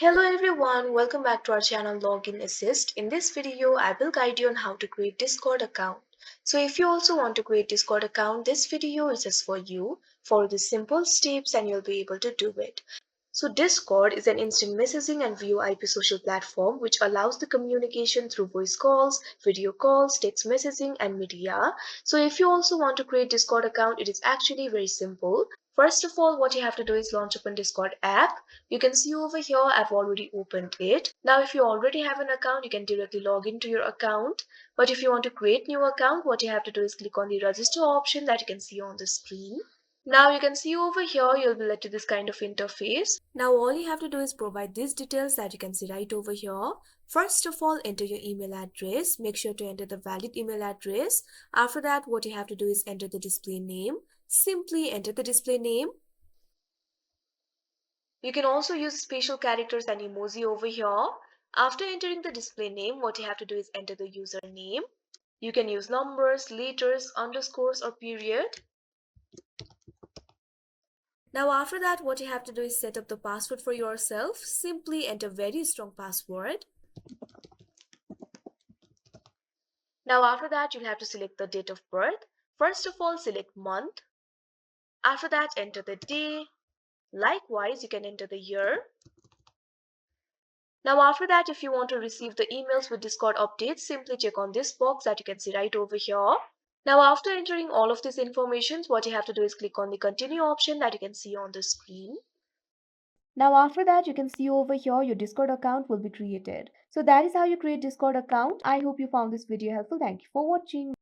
Hello everyone, welcome back to our channel Login Assist. In this video, I will guide you on how to create Discord account. So if you also want to create Discord account, this video is just for you. Follow the simple steps and you'll be able to do it. So Discord is an instant messaging and VoIP social platform which allows the communication through voice calls, video calls, text messaging and media. So if you also want to create Discord account, it is actually very simple. First of all, what you have to do is launch open Discord app. You can see over here I've already opened it. Now if you already have an account, you can directly log into your account. But if you want to create new account, what you have to do is click on the register option that you can see on the screen. Now you can see over here, you'll be led to this kind of interface. Now all you have to do is provide these details that you can see right over here. First of all, enter your email address. Make sure to enter the valid email address. After that, what you have to do is enter the display name. Simply enter the display name. You can also use special characters and emoji over here. After entering the display name, what you have to do is enter the username. You can use numbers, letters, underscores or period. Now after that, what you have to do is set up the password for yourself. Simply enter very strong password. Now after that, you'll have to select the date of birth. First of all, select month. After that, enter the day. Likewise, you can enter the year. Now after that, if you want to receive the emails with Discord updates, simply check on this box that you can see right over here. Now after entering all of this information, what you have to do is click on the continue option that you can see on the screen. Now after that, you can see over here your Discord account will be created. So that is how you create Discord account. I hope you found this video helpful. Thank you for watching.